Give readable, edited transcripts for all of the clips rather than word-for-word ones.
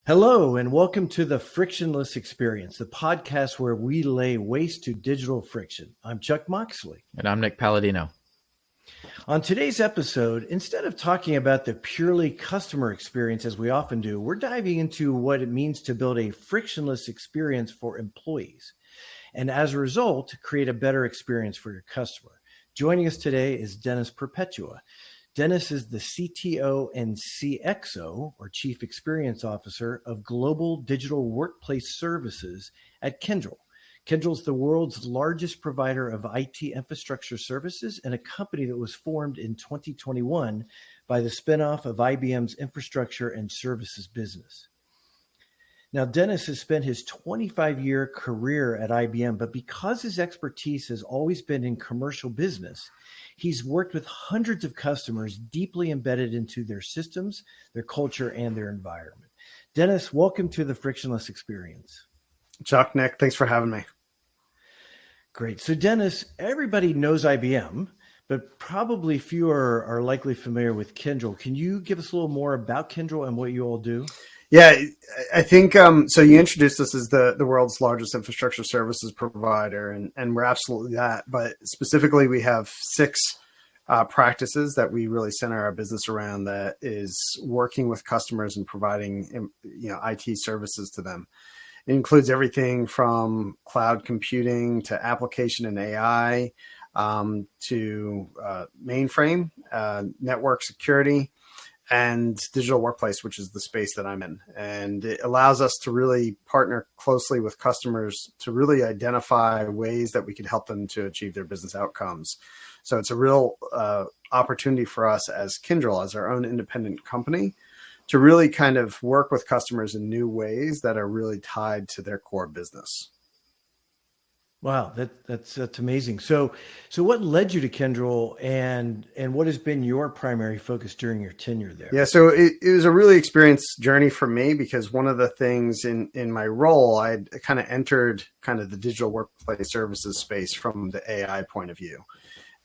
Hello, and welcome to the Frictionless Experience, the podcast where we lay waste to digital friction. I'm Chuck Moxley. And I'm Nick Palladino. On today's episode, instead of talking about the purely customer experience as we often do, we're diving into what it means to build a frictionless experience for employees. And as a result, create a better experience for your customer. Joining us today is Dennis Perpetua. Dennis is the CTO and CXO, or Chief Experience Officer, of Global Digital Workplace Services at Kyndryl. Kyndryl is the world's largest provider of IT infrastructure services and a company that was formed in 2021 by the spinoff of IBM's infrastructure and services business. Now, Dennis has spent his 25-year career at IBM, but because his expertise has always been in commercial business, he's worked with hundreds of customers deeply embedded into their systems, their culture, and their environment. Dennis, welcome to the Frictionless Experience. Chuck, Nick, thanks for having me. Great. So, Dennis, everybody knows IBM, but probably few are likely familiar with Kyndryl. Can you give us a little more about Kyndryl and what you all do? Yeah, I think so. You introduced us as the world's largest infrastructure services provider, and we're absolutely that. But specifically, we have six practices that we really center our business around. That is working with customers and providing IT services to them. It includes everything from cloud computing to application and AI to mainframe, network security, and digital workplace, which is the space that I'm in. And it allows us to really partner closely with customers to really identify ways that we can help them to achieve their business outcomes. So it's a real opportunity for us as Kyndryl, as our own independent company, to really kind of work with customers in new ways that are really tied to their core business. Wow, that's amazing. So what led you to Kyndryl, and what has been your primary focus during your tenure there? Yeah, so it was a really experienced journey for me, because one of the things in my role, I kind of entered kind of the digital workplace services space from the AI point of view.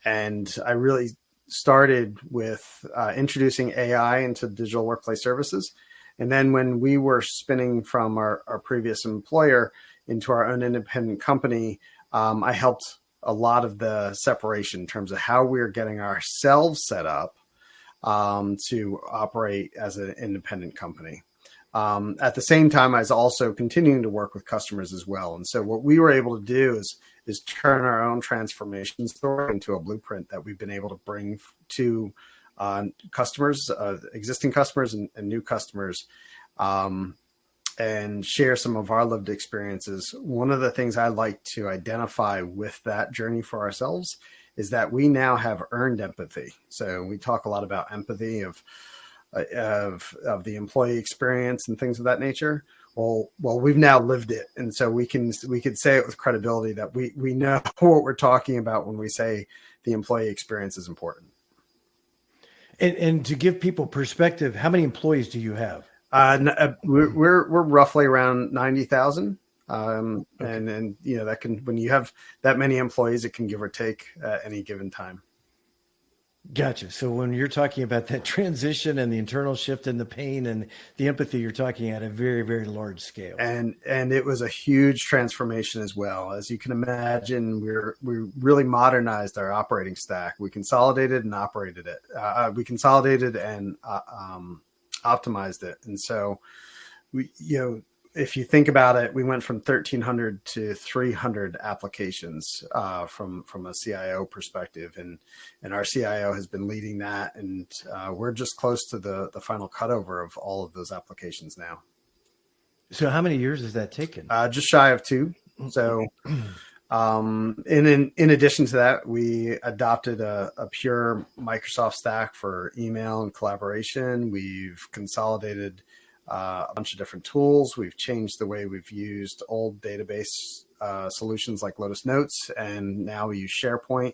And I really started with introducing AI into digital workplace services. And then when we were spinning from our previous employer into our own independent company, I helped a lot of the separation in terms of how we're getting ourselves set up to operate as an independent company. At the same time, I was also continuing to work with customers as well. And so what we were able to do is turn our own transformation story into a blueprint that we've been able to bring to customers, existing customers and new customers, and share some of our lived experiences. One of the things I like to identify with that journey for ourselves is that we now have earned empathy. So we talk a lot about empathy of the employee experience and things of that nature. Well, we've now lived it, and so we could say it with credibility that we know what we're talking about when we say the employee experience is important. And to give people perspective, how many employees do you have? We're roughly around 90,000. Okay. And that can, when you have that many employees, it can give or take at any given time. Gotcha. So when you're talking about that transition and the internal shift and the pain and the empathy, you're talking at a very, very large scale. And it was a huge transformation as well. As you can imagine, we really modernized our operating stack. We consolidated and operated it. We consolidated and optimized it. And so if you think about it, we went from 1,300 to 300 applications from a CIO perspective, and our CIO has been leading that, and we're just close to the final cutover of all of those applications now. So how many years has that taken? Just shy of 2. So in addition to that, we adopted a pure Microsoft stack for email and collaboration. We've consolidated a bunch of different tools. We've changed the way we've used old database solutions like Lotus Notes, and now we use SharePoint.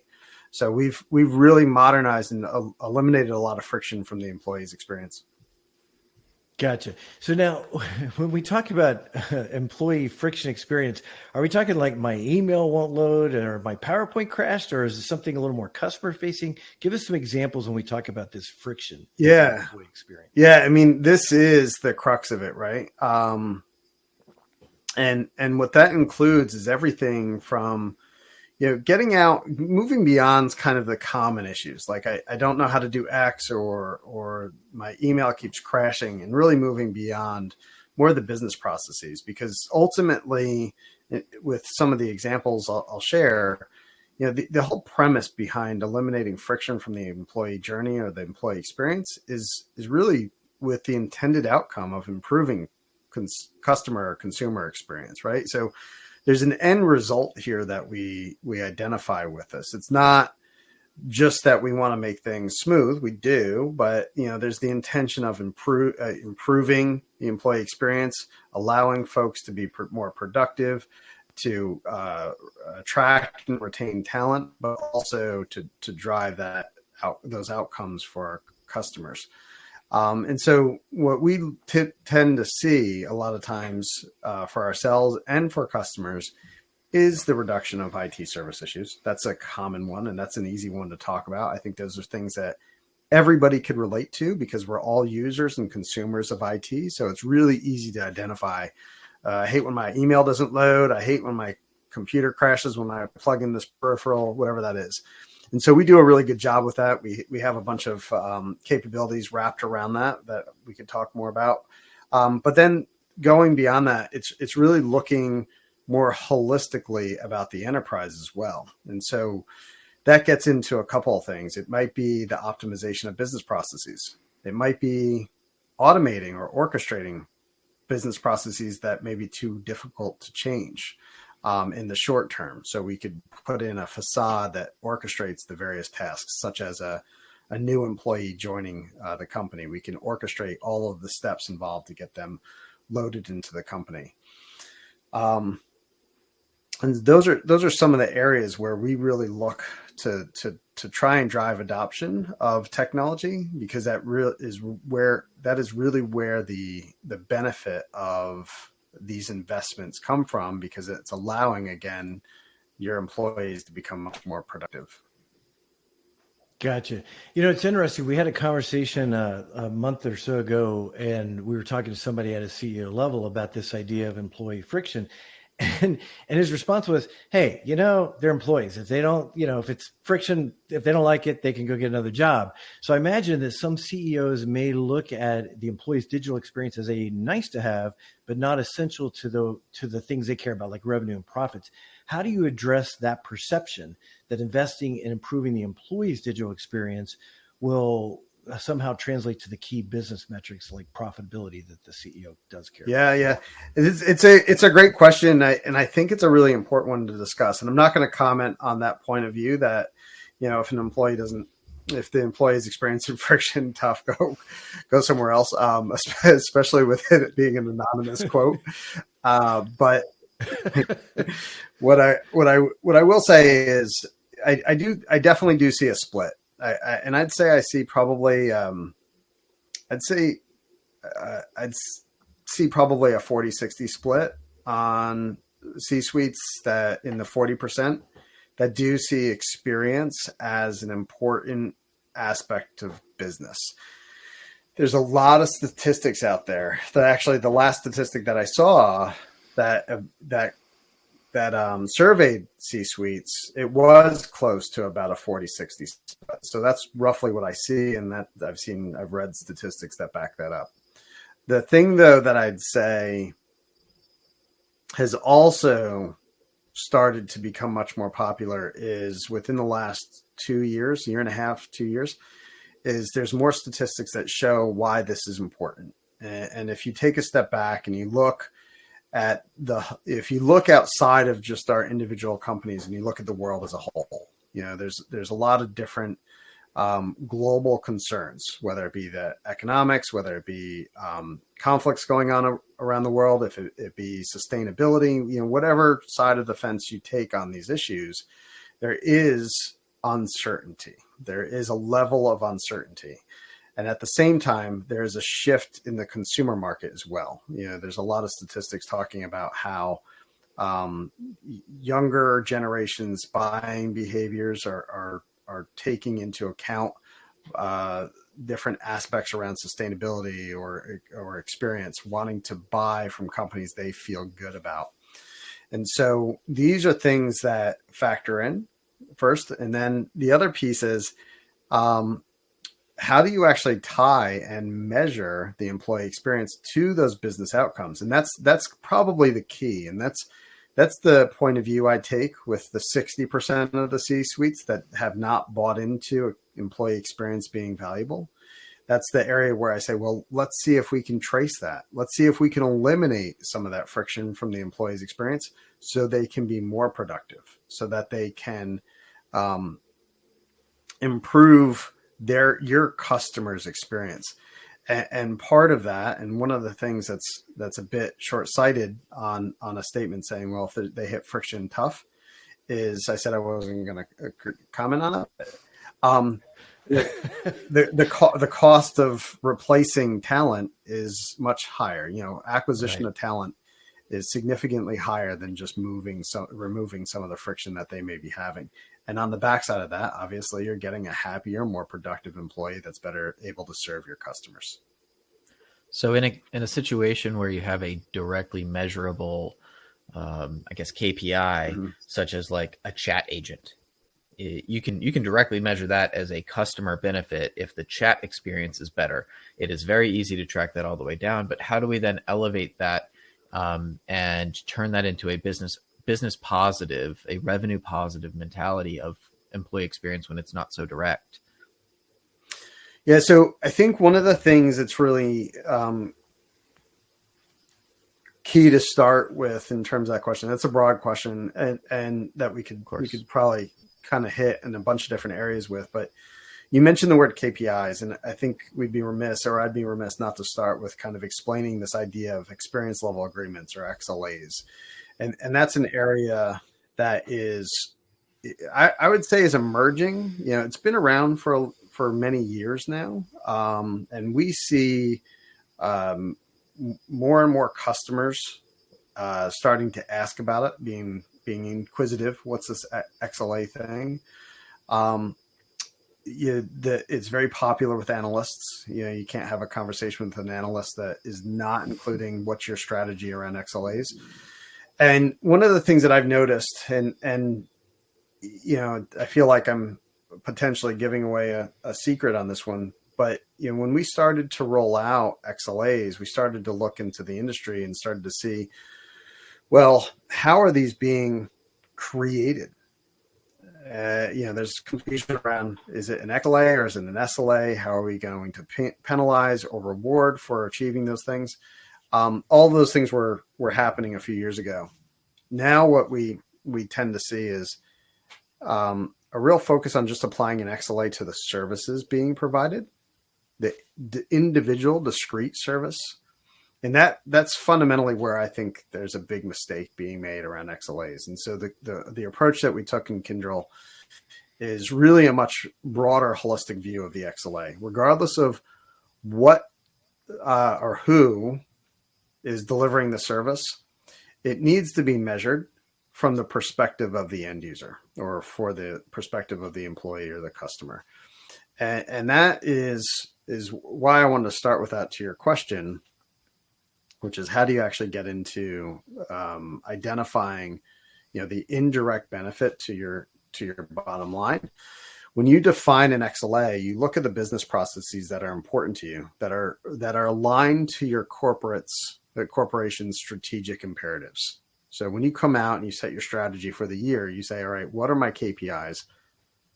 So we've really modernized and eliminated a lot of friction from the employee's experience. Gotcha. So now, when we talk about employee friction experience, are we talking like my email won't load or my PowerPoint crashed, or is it something a little more customer facing? Give us some examples when we talk about this friction in the Yeah. employee experience. Yeah. I mean, this is the crux of it, right? And what that includes is everything from, getting out, moving beyond kind of the common issues. Like I don't know how to do X, or my email keeps crashing, and really moving beyond more of the business processes, because ultimately, with some of the examples I'll share, the whole premise behind eliminating friction from the employee journey or the employee experience is really with the intended outcome of improving customer or consumer experience, right? So there's an end result here that we identify with this. It's not just that we want to make things smooth. We do, but there's the intention of improving the employee experience, allowing folks to be more productive, to attract and retain talent, but also to drive those outcomes for our customers. And so what we tend to see a lot of times for ourselves and for customers is the reduction of IT service issues. That's a common one, and that's an easy one to talk about. I think those are things that everybody could relate to, because we're all users and consumers of IT. So it's really easy to identify. I hate when my email doesn't load. I hate when my computer crashes when I plug in this peripheral, whatever that is. And so we do a really good job with that. We have a bunch of capabilities wrapped around that we could talk more about. But then going beyond that, it's really looking more holistically about the enterprise as well. And so that gets into a couple of things. It might be the optimization of business processes. It might be automating or orchestrating business processes that may be too difficult to change in the short term. So we could put in a facade that orchestrates the various tasks, such as a new employee joining the company. We can orchestrate all of the steps involved to get them loaded into the company. And those are some of the areas where we really look to try and drive adoption of technology, because that is really where the benefit of these investments come from, because it's allowing, again, your employees to become much more productive. Gotcha. It's interesting. We had a conversation a month or so ago, and we were talking to somebody at a CEO level about this idea of employee friction. And his response was, hey, they're employees. If they don't, if it's friction, if they don't like it, they can go get another job. So I imagine that some CEOs may look at the employee's digital experience as a nice to have, but not essential to the things they care about, like revenue and profits. How do you address that perception that investing in improving the employee's digital experience will somehow translate to the key business metrics like profitability that the CEO does care about? Yeah. It's a great question. And I think it's a really important one to discuss. And I'm not going to comment on that point of view that, if the employee is experiencing friction, tough, go somewhere else. Especially with it being an anonymous quote. But what I will say is I definitely do see a split. I'd say I see probably, I'd see probably a 40-60 split on C-suites, that in the 40% that do see experience as an important aspect of business. There's a lot of statistics out there that actually, the last statistic that I saw that surveyed C-suites, it was close to about a 40-60 split. So that's roughly what I see, and that I've read statistics that back that up. The thing, though, that I'd say has also started to become much more popular is within the last 2 years, year and a half, 2 years, is there's more statistics that show why this is important. And if you take a step back and you look if you look outside of just our individual companies and you look at the world as a whole, there's a lot of different global concerns, whether it be the economics, whether it be conflicts going on around the world, if it be sustainability, whatever side of the fence you take on these issues, there is uncertainty. There is a level of uncertainty. And at the same time, there's a shift in the consumer market as well. There's a lot of statistics talking about how um, younger generations buying behaviors are taking into account uh, different aspects around sustainability or experience, wanting to buy from companies they feel good about. And so these are things that factor in first. And then the other piece is, um, how do you actually tie and measure the employee experience to those business outcomes? And that's probably the key. And that's the point of view I take with the 60% of the C-suites that have not bought into employee experience being valuable. That's the area where I say, well, let's see if we can trace that. Let's see if we can eliminate some of that friction from the employee's experience so they can be more productive, so that they can um, improve your customer's experience. And part of that, and one of the things that's a bit short-sighted on a statement saying, well, if they hit friction tough, is I said I wasn't going to comment on it. The cost of replacing talent is much higher. Acquisition Right. of talent is significantly higher than just removing some of the friction that they may be having. And on the backside of that, obviously, you're getting a happier, more productive employee that's better able to serve your customers. So in a situation where you have a directly measurable, I guess KPI, Mm-hmm. such as like a chat agent, you can directly measure that as a customer benefit if the chat experience is better. It is very easy to track that all the way down. But how do we then elevate that and turn that into a business positive, a revenue positive mentality of employee experience when it's not so direct? Yeah, so I think one of the things that's really key to start with in terms of that question, that's a broad question, and that we could probably kind of hit in a bunch of different areas with. But you mentioned the word KPIs, and I think I'd be remiss not to start with kind of explaining this idea of experience level agreements or XLAs. And that's an area that is, I would say, is emerging. It's been around for many years now, and we see more and more customers starting to ask about it, being inquisitive. What's this XLA thing? It's very popular with analysts. You can't have a conversation with an analyst that is not including what's your strategy around XLAs. And one of the things that I've noticed, and I feel like I'm potentially giving away a secret on this one, but when we started to roll out XLAs, we started to look into the industry and started to see, well, how are these being created? There's confusion around, is it an XLA or is it an SLA? How are we going to penalize or reward for achieving those things? All those things were happening a few years ago. Now what we tend to see is a real focus on just applying an XLA to the services being provided, the individual discrete service. And that's fundamentally where I think there's a big mistake being made around XLAs. And so the approach that we took in Kyndryl is really a much broader holistic view of the XLA, regardless of what or who is delivering the service. It needs to be measured from the perspective of the end user, or for the perspective of the employee or the customer. And that is why I wanted to start with that to your question, which is, how do you actually get into identifying, the indirect benefit to your bottom line? When you define an XLA, you look at the business processes that are important to you, that are aligned to your corporation's strategic imperatives. So when you come out and you set your strategy for the year, you say, all right, what are my KPIs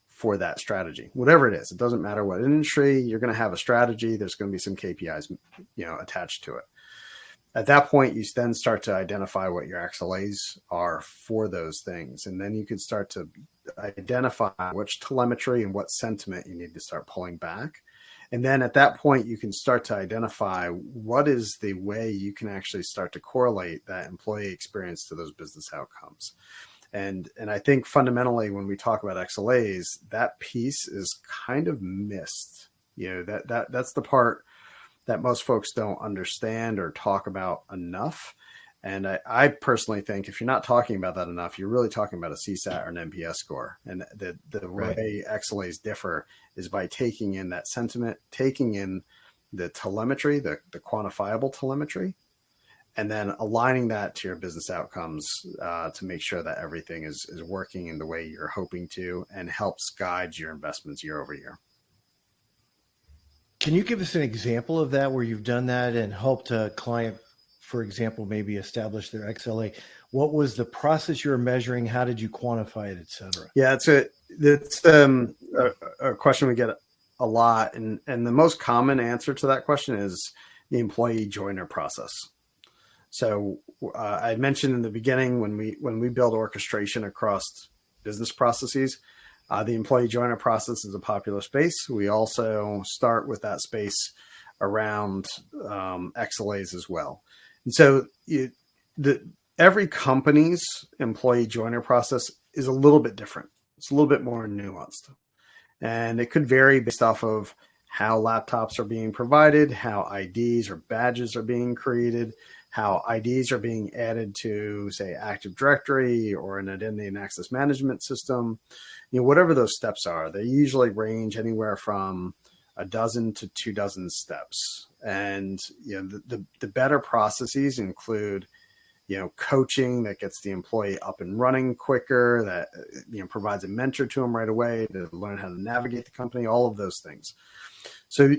for that strategy? Whatever it is, it doesn't matter what industry, you're going to have a strategy. There's going to be some KPIs, attached to it. At that point, you then start to identify what your XLAs are for those things. And then you can start to identify which telemetry and what sentiment you need to start pulling back. And then at that point, you can start to identify what is the way you can actually start to correlate that employee experience to those business outcomes. And I think fundamentally, when we talk about XLAs, that piece is kind of missed, That's the part that most folks don't understand or talk about enough. And I personally think if you're not talking about that enough, you're really talking about a CSAT or an NPS score. And the Right. way XLAs differ is by taking in that sentiment, taking in the telemetry, the quantifiable telemetry, and then aligning that to your business outcomes to make sure that everything is working in the way you're hoping to and helps guide your investments year over year. Can you give us an example of that where you've done that and helped a client, for example, maybe establish their XLA? What was the process you were measuring? How did you quantify it, et cetera? Yeah, it's a question we get a lot. And the most common answer to that question is the employee joiner process. So I mentioned in the beginning when we build orchestration across business processes, the employee joiner process is a popular space. We also start with that space around XLAs as well. And so every company's employee joiner process is a little bit different. It's a little bit more nuanced. And it could vary based off of how laptops are being provided, how IDs or badges are being created, how IDs are being added to, say, Active Directory or an identity and access management system. Whatever those steps are, they usually range anywhere from a dozen to 24 steps. And the better processes include coaching that gets the employee up and running quicker, that provides a mentor to them right away to learn how to navigate the company, all of those things. So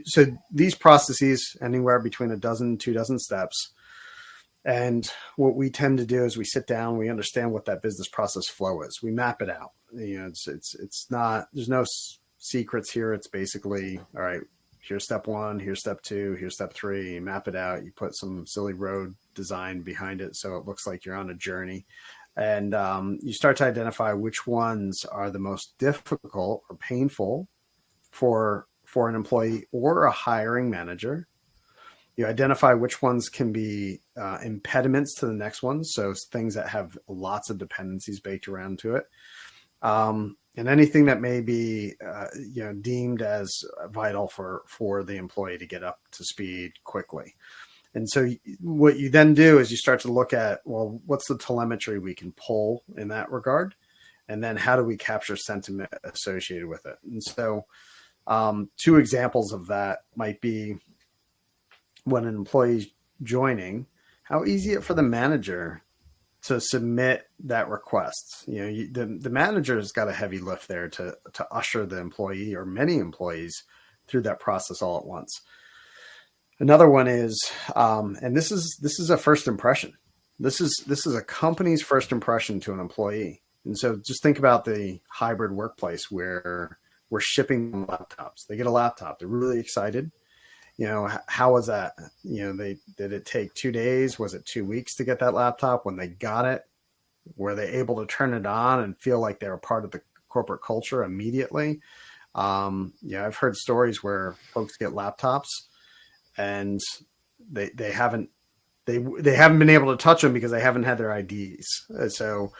these processes anywhere between a dozen, 24 steps. And what we tend to do is we sit down, we understand what that business process flow is. We map it out. It's not, there's no secrets here. It's basically, all right, here's step one, here's step two, here's step three. You map it out. You put some silly road design behind it so it looks like you're on a journey. And you start to identify which ones are the most difficult or painful for an employee or a hiring manager. You identify which ones can be impediments to the next ones. So things that have lots of dependencies baked around to it. And anything that may be, deemed as vital for the employee to get up to speed quickly. And so what you then do is you start to look at, well, what's the telemetry we can pull in that regard? And then how do we capture sentiment associated with it? And so two examples of that might be when an employee's joining, how easy it for the manager to submit that request. The manager's got a heavy lift there to usher the employee or many employees through that process all at once. Another one is, and this is a first impression. This is a company's first impression to an employee. And so just think about the hybrid workplace where we're shipping them laptops. They get a laptop. They're really excited. How was that? Did it take 2 days? Was it 2 weeks to get that laptop? When they got it, were they able to turn it on and feel like they were part of the corporate culture immediately? I've heard stories where folks get laptops and they haven't been able to touch them because they haven't had their IDs. So,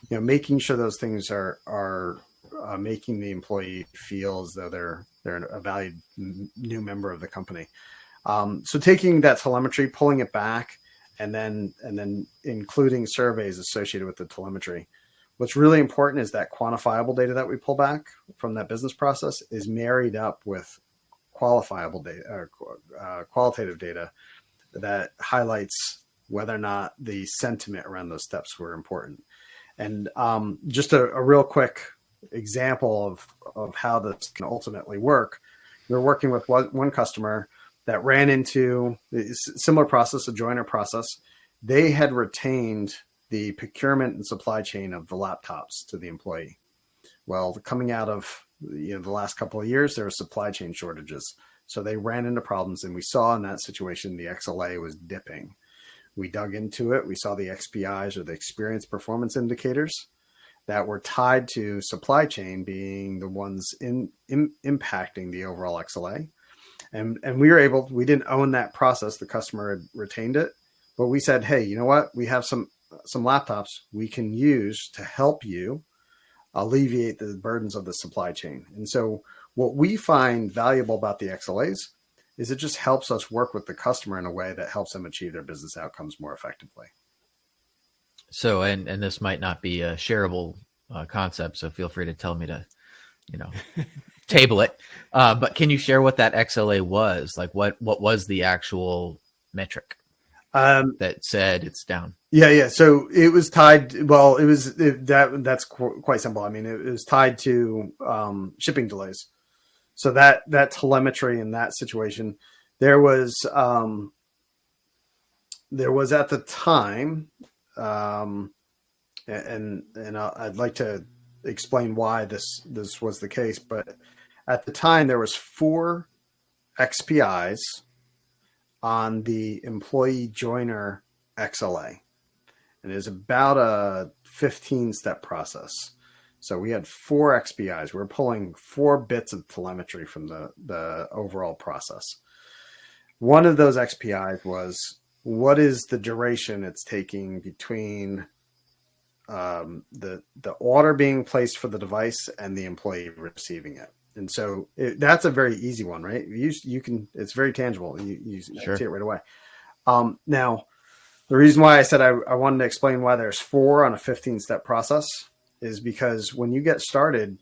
making sure those things are making the employee feel as though they're a valued new member of the company. So taking that telemetry, pulling it back, and then including surveys associated with the telemetry. What's really important is that quantifiable data that we pull back from that business process is married up with qualifiable data or qualitative data that highlights whether or not the sentiment around those steps were important. And just a real quick example of how this can ultimately work. We were working with one customer that ran into a similar process, a joiner process. They had retained the procurement and supply chain of the laptops to the employee. Well, coming out of the last couple of years, there were supply chain shortages. So they ran into problems, and we saw in that situation the XLA was dipping. We dug into it. We saw the XPIs, or the experience performance indicators, that were tied to supply chain being the ones impacting the overall XLA. And we didn't own that process. The customer had retained it, but we said, hey, you know what? We have some laptops we can use to help you alleviate the burdens of the supply chain. And so What we find valuable about the XLAs is it just helps us work with the customer in a way that helps them achieve their business outcomes more effectively. So, and this might not be a shareable concept, so feel free to tell me to, table it. But can you share what that XLA was? Like, what was the actual metric that said it's down? Yeah. So it was tied. Well, that's quite simple. I mean, it was tied to shipping delays. So that telemetry in that situation, there was at the time, and I'd like to explain why this was the case, but at the time there was 4 XPIs on the employee joiner XLA, and it was about a 15-step process. So we had 4 XPIs. We were pulling 4 bits of telemetry from the overall process. One of those XPIs was, what is the duration it's taking between the order being placed for the device and the employee receiving it? And so that's a very easy one, right? You can, it's very tangible. You Sure. see it right away. Now, the reason why I said I wanted to explain why there's 4 on a 15-step process is because when you get started,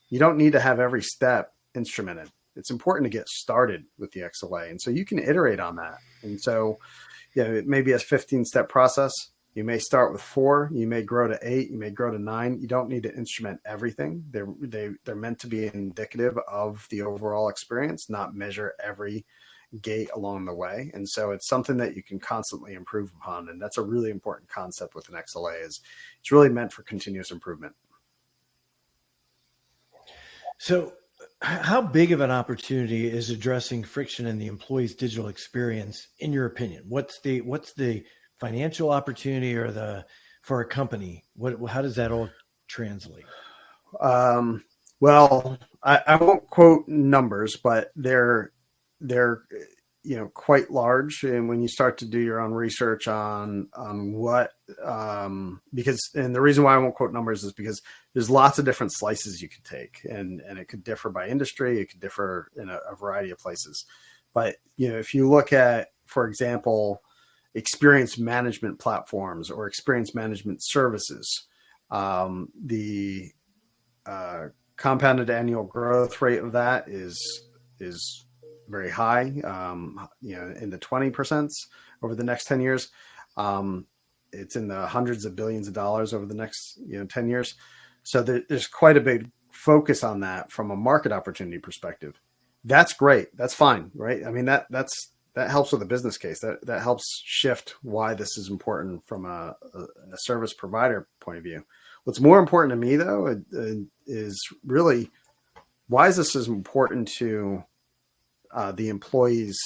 you don't need to have every step instrumented. It's important to get started with the XLA. And so you can iterate on that. And so, it may be a 15-step process. You may start with 4, you may grow to 8, you may grow to 9. You don't need to instrument everything. They're meant to be indicative of the overall experience, not measure every gate along the way. And so it's something that you can constantly improve upon. And that's a really important concept with an XLA, is it's really meant for continuous improvement. So how big of an opportunity is addressing friction in the employee's digital experience, in your opinion? What's the financial opportunity for a company? How does that all translate? Well, I won't quote numbers, but they're quite large. And when you start to do your own research on what, because, and the reason why I won't quote numbers is because there's lots of different slices you could take, and it could differ by industry. It could differ in a variety of places. But, if you look at, for example, experience management platforms or experience management services, the compounded annual growth rate of that is very high, in the 20% over the next 10 years. It's in the hundreds of billions of dollars over the next 10 years. So there's quite a big focus on that from a market opportunity perspective. That's great. That's fine, right? I mean, that helps with the business case. That helps shift why this is important from a service provider point of view. What's more important to me, though, is really, why is this as important to the employees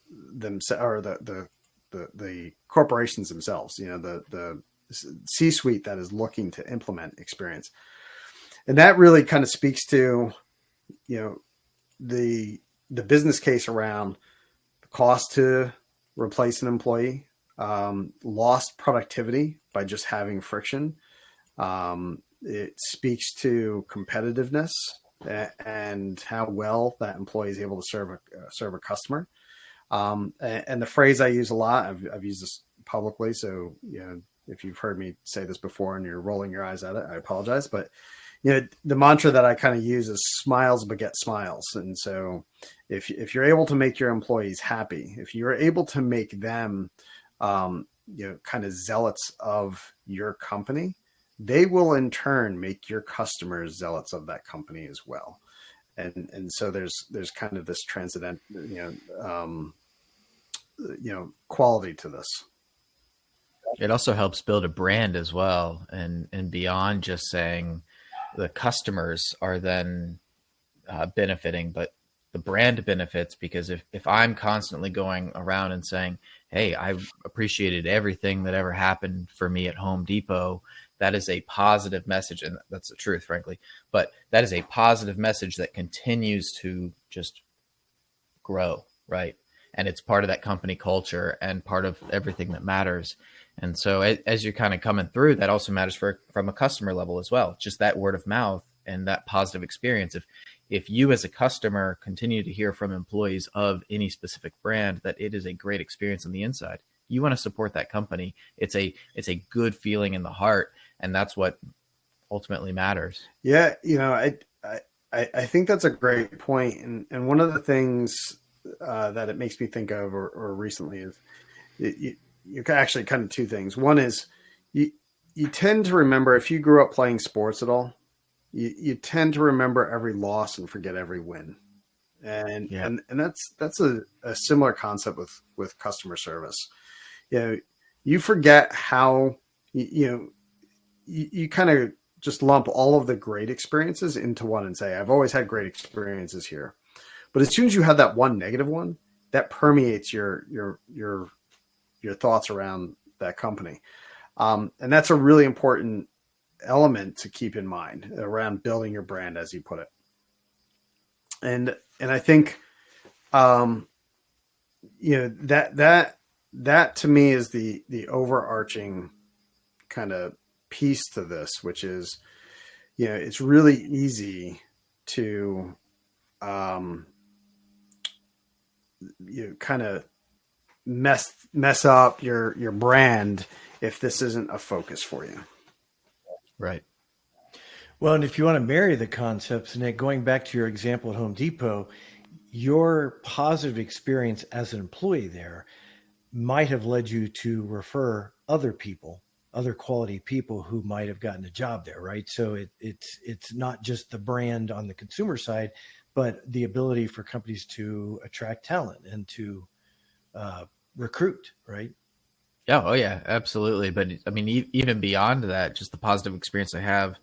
themselves, or the corporations themselves, the C-suite that is looking to implement experience. And that really kind of speaks to, the business case around the cost to replace an employee, lost productivity by just having friction. It speaks to competitiveness and how well that employee is able to serve a customer. And the phrase I use a lot, I've used this publicly, so if you've heard me say this before and you're rolling your eyes at it, I apologize. But the mantra that I kind of use is smiles beget smiles. And so if you're able to make your employees happy, if you're able to make them kind of zealots of your company, they will in turn make your customers zealots of that company as well. And so there's kind of this transcendent quality to this. It also helps build a brand as well, and beyond just saying the customers are then benefiting, but the brand benefits, because if I'm constantly going around and saying, hey, I've appreciated everything that ever happened for me at Home Depot, that is a positive message, and that's the truth, frankly. But that is a positive message that continues to just grow, right? And it's part of that company culture and part of everything that matters. And so as you're kind of coming through, that also matters from a customer level as well. Just that word of mouth and that positive experience. if you as a customer continue to hear from employees of any specific brand that it is a great experience on the inside, you want to support that company. It's a good feeling in the heart, and that's what ultimately matters. Yeah, I think that's a great point, and one of the things that it makes me think of, or recently, is you actually kind of two things. One is you tend to remember, if you grew up playing sports at all, you tend to remember every loss and forget every win. And Yeah. and that's a similar concept with customer service. You forget how you kind of just lump all of the great experiences into one and say, I've always had great experiences here. But as soon as you have that one negative one, that permeates your thoughts around that company. And that's a really important element to keep in mind around building your brand, as you put it. And I think, that to me is the overarching kind of piece to this, which is, it's really easy to, kind of mess up your brand if this isn't a focus for you. Right. Well, and if you want to marry the concepts, Nick, going back to your example at Home Depot, your positive experience as an employee there might have led you to refer other people, other quality people who might have gotten a job there, right? So it's not just the brand on the consumer side, but the ability for companies to attract talent and to recruit, right? Yeah. Oh yeah, absolutely. But I mean, even beyond that, just the positive experience I have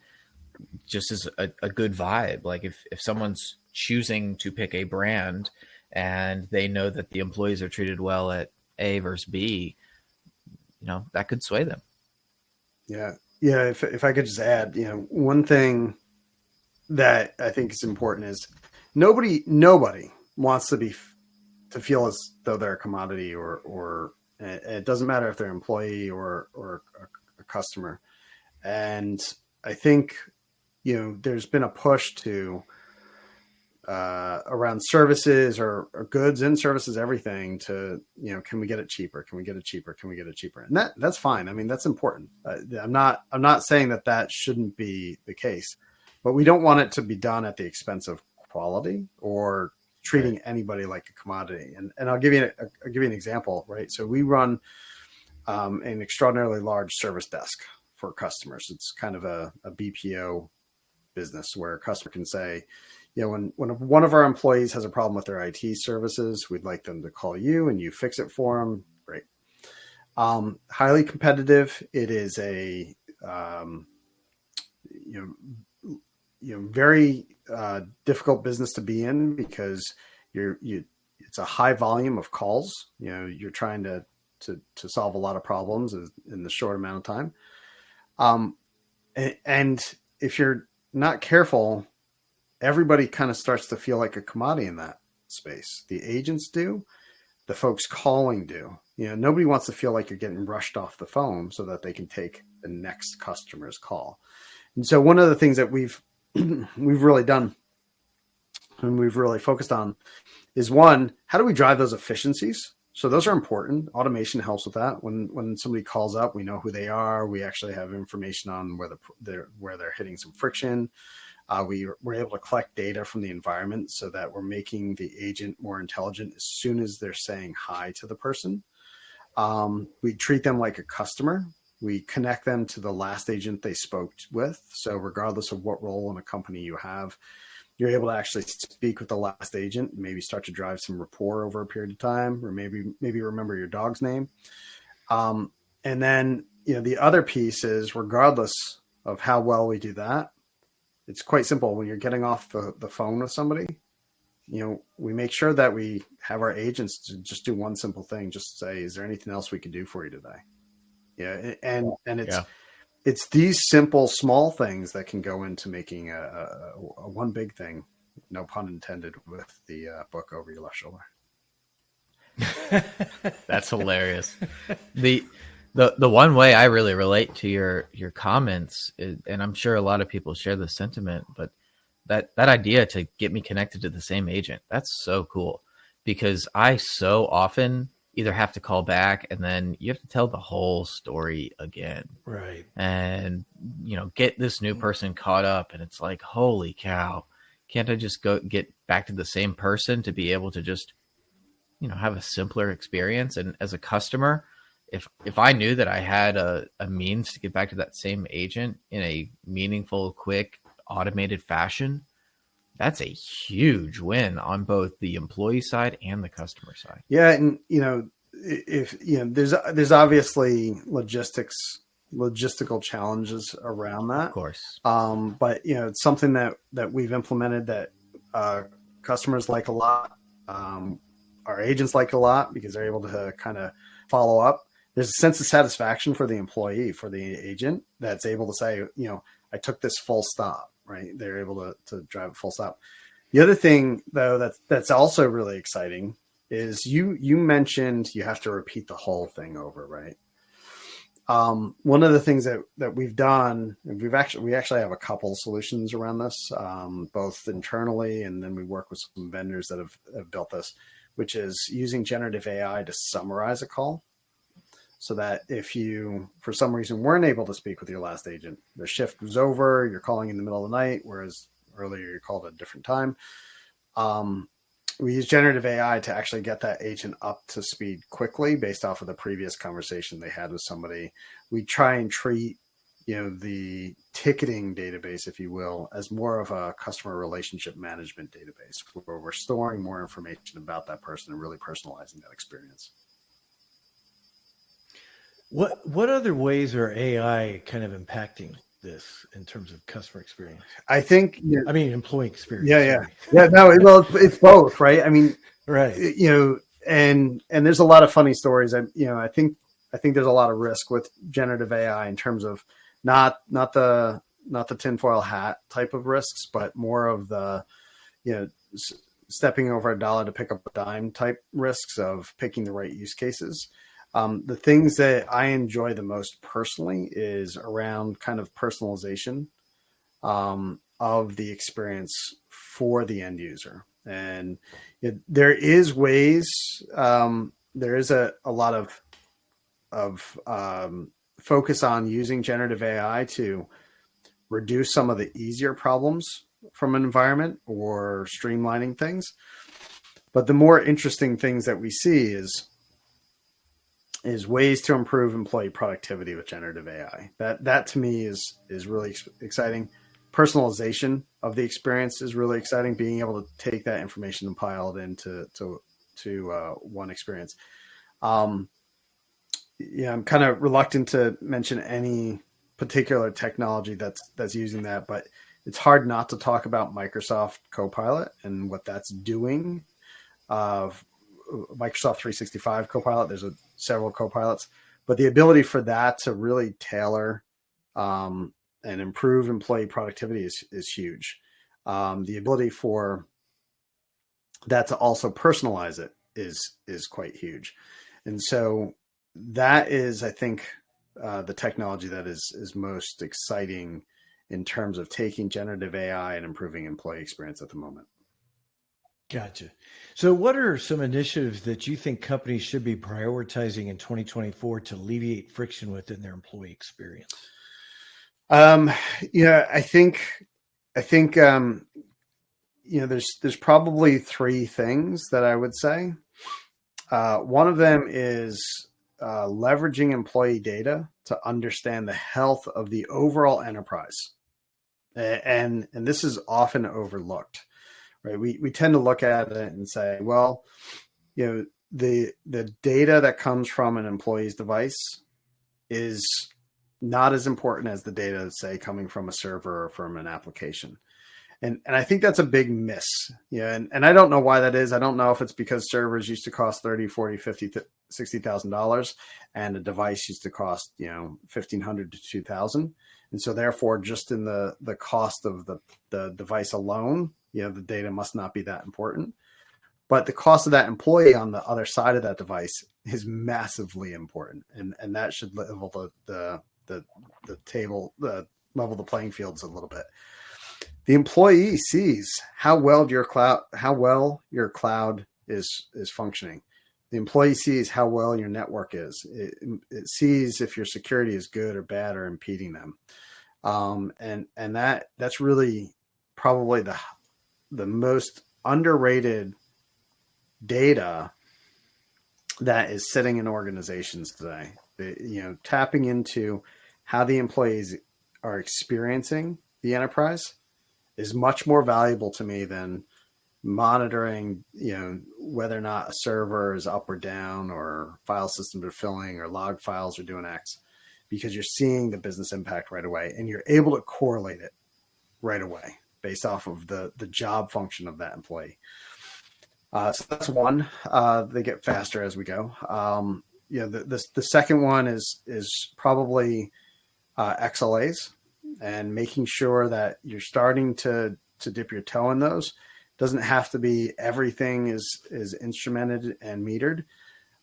just is a good vibe. Like if someone's choosing to pick a brand and they know that the employees are treated well at A versus B, that could sway them. Yeah. Yeah. If I could just add, one thing that I think is important is nobody wants to feel as though they're a commodity, or it doesn't matter if they're an employee or a customer. And I think, there's been a push to around services or goods and services, everything to, can we get it cheaper? Can we get it cheaper? Can we get it cheaper? And that's fine. I mean, that's important. I'm not saying that shouldn't be the case, but we don't want it to be done at the expense of quality or treating anybody like a commodity. And I'll give you an example, right? So we run an extraordinarily large service desk for customers. It's kind of a BPO business where a customer can say, when one of our employees has a problem with their IT services, we'd like them to call you and you fix it for them. Great. Highly competitive. It is a, very difficult business to be in because it's a high volume of calls. You're trying to solve a lot of problems in the short amount of time. And if you're not careful, everybody kind of starts to feel like a commodity in that space. The agents do, the folks calling do. Nobody wants to feel like you're getting rushed off the phone so that they can take the next customer's call. And so one of the things that we've really done and we've really focused on is, one, how do we drive those efficiencies? So those are important. Automation helps with that. When somebody calls up, we know who they are. We actually have information on where they're hitting some friction. We're able to collect data from the environment so that we're making the agent more intelligent as soon as they're saying hi to the person. We treat them like a customer. We connect them to the last agent they spoke with. So regardless of what role in a company you have, you're able to actually speak with the last agent, maybe start to drive some rapport over a period of time, or maybe remember your dog's name. And then, the other piece is, regardless of how well we do that, it's quite simple. When you're getting off the phone with somebody, we make sure that we have our agents to just do one simple thing, just say, is there anything else we can do for you today? Yeah. And it's these simple, small things that can go into making a one big thing, no pun intended, with the book over your left shoulder. That's hilarious. The one way I really relate to your comments is, and I'm sure a lot of people share this sentiment, but that idea to get me connected to the same agent, that's so cool, because I so often either have to call back and then you have to tell the whole story again. Right. And, get this new person caught up, and it's like, holy cow, can't I just go get back to the same person to be able to just, have a simpler experience? And as a customer, if I knew that I had a means to get back to that same agent in a meaningful, quick, automated fashion, that's a huge win on both the employee side and the customer side. Yeah, and if there's obviously logistical challenges around that, Of course. but it's something that we've implemented that customers like a lot, our agents like a lot, because they're able to kind of follow up. There's a sense of satisfaction for the employee, for the agent, that's able to say, I took this full stop, right? They're able to drive a full stop. The other thing, though, that's also really exciting is you mentioned you have to repeat the whole thing over, right? One of the things that we've done, and we actually have a couple solutions around this, both internally, and then we work with some vendors that have built this, which is using generative AI to summarize a call. So that if you, for some reason, weren't able to speak with your last agent, the shift was over, you're calling in the middle of the night, whereas earlier you called at a different time. We use generative AI to actually get that agent up to speed quickly based off of the previous conversation they had with somebody. We try and treat, the ticketing database, if you will, as more of a customer relationship management database where we're storing more information about that person and really personalizing that experience. What other ways are AI kind of impacting this in terms of customer experience? I think, employee experience. Yeah. No, well, it's both, right? Right. And there's a lot of funny stories. I think there's a lot of risk with generative AI in terms of not the tinfoil hat type of risks, but more of the, stepping over a dollar to pick up a dime type risks of picking the right use cases. The things that I enjoy the most personally is around kind of personalization of the experience for the end user. And there is ways, there is a lot of focus on using generative AI to reduce some of the easier problems from an environment or streamlining things. But the more interesting things that we see is ways to improve employee productivity with generative AI. That to me is really exciting. Personalization of the experience is really exciting. Being able to take that information and pile it into one experience. I'm kind of reluctant to mention any particular technology that's using that, but it's hard not to talk about Microsoft Copilot and what that's doing. Microsoft 365 Copilot. There's several Copilots, but the ability for that to really tailor and improve employee productivity is huge. The ability for that to also personalize it is quite huge. And so that is, I think, the technology that is most exciting in terms of taking generative AI and improving employee experience at the moment. Gotcha. So what are some initiatives that you think companies should be prioritizing in 2024 to alleviate friction within their employee experience? I think there's probably three things that I would say. One of them is leveraging employee data to understand the health of the overall enterprise. And this is often overlooked. Right. We tend to look at it and say, well, the data that comes from an employee's device is not as important as the data, say, coming from a server or from an application. And I think that's a big miss. And I don't know why that is. I don't know if it's because servers used to cost $30, $40, $50, $60,000 and a device used to cost, $1,500 to $2,000. And so therefore, just in the cost of the device alone, the data must not be that important. But the cost of that employee on the other side of that device is massively important. And that should level the playing fields a little bit. the employee sees how well your cloud is functioning. The employee sees how well your network is. It sees if your security is good or bad or impeding them. And that's really probably the most underrated data that is sitting in organizations today. Tapping into how the employees are experiencing the enterprise is much more valuable to me than monitoring, whether or not a server is up or down, or file systems are filling, or log files are doing X, because you're seeing the business impact right away and you're able to correlate it right away based off of the job function of that employee. So that's one. They get faster as we go. The second one is probably XLAs, and making sure that you're starting to dip your toe in those. Doesn't have to be everything is instrumented and metered,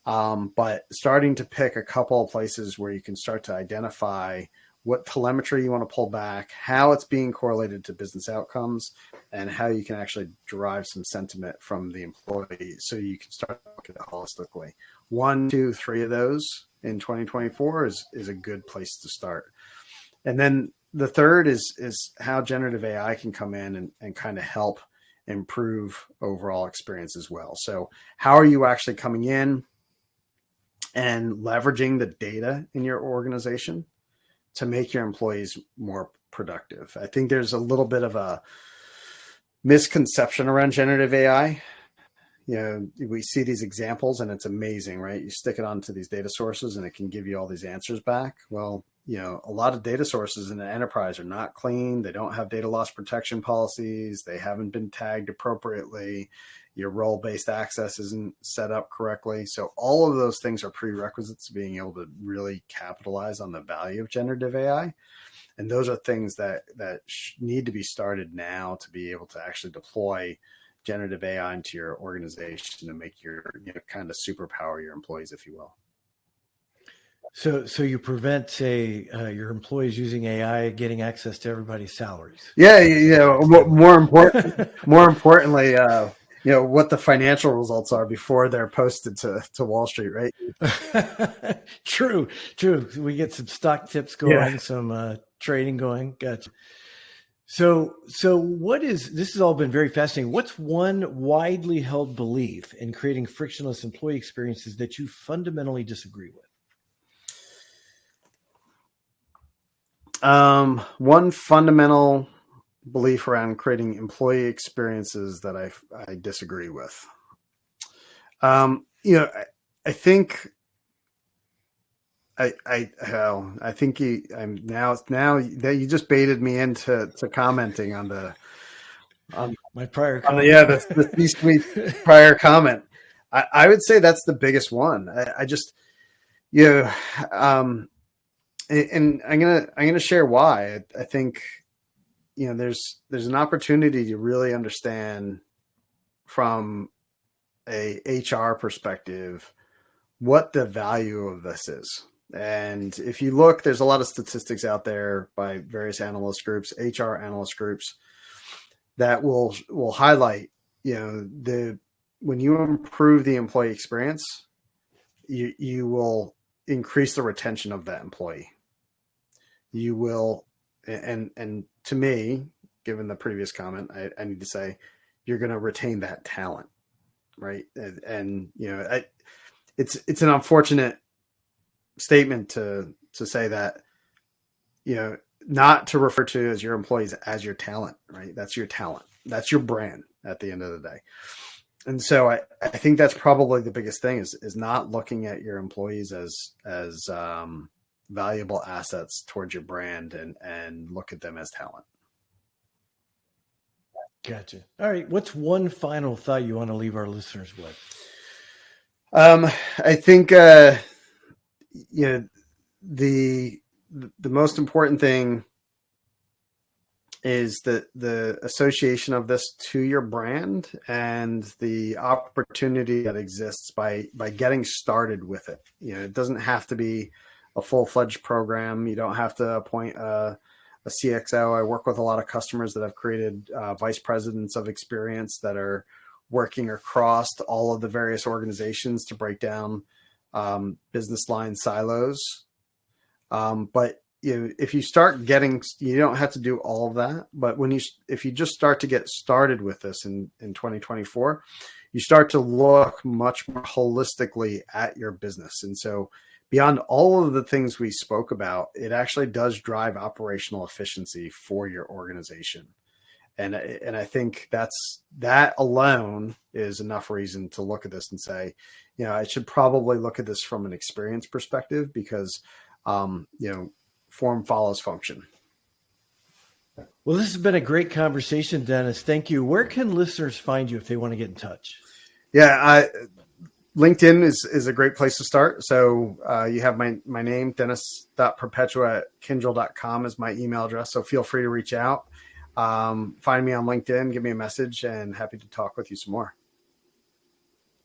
but starting to pick a couple of places where you can start to identify what telemetry you want to pull back, how it's being correlated to business outcomes, and how you can actually derive some sentiment from the employee, so you can start looking at it holistically. 1, 2, 3 of those in 2024 is a good place to start. And then the third is how generative AI can come in and kind of help improve overall experience as well. So how are you actually coming in and leveraging the data in your organization to make your employees more productive? I think there's a little bit of a misconception around generative AI. We see these examples and it's amazing, right? You stick it onto these data sources and it can give you all these answers back. Well, a lot of data sources in the enterprise are not clean. They don't have data loss protection policies. They haven't been tagged appropriately. Your role-based access isn't set up correctly. So all of those things are prerequisites to being able to really capitalize on the value of generative AI. And those are things that need to be started now to be able to actually deploy generative AI into your organization and make your kind of superpower your employees, if you will. So you prevent, say, your employees using AI getting access to everybody's salaries. Yeah. More importantly, what the financial results are before they're posted to Wall Street, right? True. We get some stock tips going, some trading going. Gotcha. So this has all been very fascinating. What's one widely held belief in creating frictionless employee experiences that you fundamentally disagree with? One fundamental belief around creating employee experiences that I disagree with. I think I think I'm now that you just baited me into commenting on my prior comment. The C-suite prior comment. I would say that's the biggest one. I just and I'm gonna share why. I think there's an opportunity to really understand from a HR perspective what the value of this is. And if you look, there's a lot of statistics out there by various analyst groups, HR analyst groups, that will highlight when you improve the employee experience, you will increase the retention of that employee. You will, and to me, given the previous comment, I need to say you're going to retain that talent, right? And it's an unfortunate statement to say that, not to refer to as your employees as your talent, right? That's your talent. That's your brand at the end of the day. And so I think that's probably the biggest thing is not looking at your employees as valuable assets towards your brand and look at them as talent. Gotcha. All right. What's one final thought you want to leave our listeners with? I think, the most important thing is the association of this to your brand and the opportunity that exists by getting started with it. It doesn't have to be a full-fledged program. You don't have to appoint a a CXO. I work with a lot of customers that have created vice presidents of experience that are working across all of the various organizations to break down business line silos. But if you start getting, you don't have to do all of that. But if you just start to get started with this in 2024, you start to look much more holistically at your business. And so beyond all of the things we spoke about, it actually does drive operational efficiency for your organization. And I think that alone is enough reason to look at this and say, I should probably look at this from an experience perspective, because, form follows function. Well, this has been a great conversation, Dennis. Thank you. Where can listeners find you if they want to get in touch? Yeah, LinkedIn is a great place to start. So you have my name, dennis.perpetua@kyndryl.com is my email address. So feel free to reach out. Find me on LinkedIn, give me a message, and happy to talk with you some more.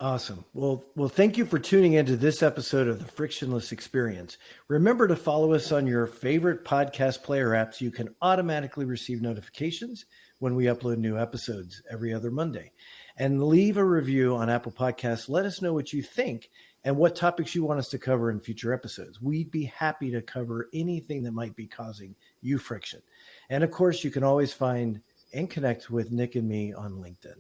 Awesome. Well, thank you for tuning into this episode of the Frictionless Experience. Remember to follow us on your favorite podcast player app so you can automatically receive notifications when we upload new episodes every other Monday. And leave a review on Apple Podcasts. Let us know what you think and what topics you want us to cover in future episodes. We'd be happy to cover anything that might be causing you friction. And of course, you can always find and connect with Nick and me on LinkedIn.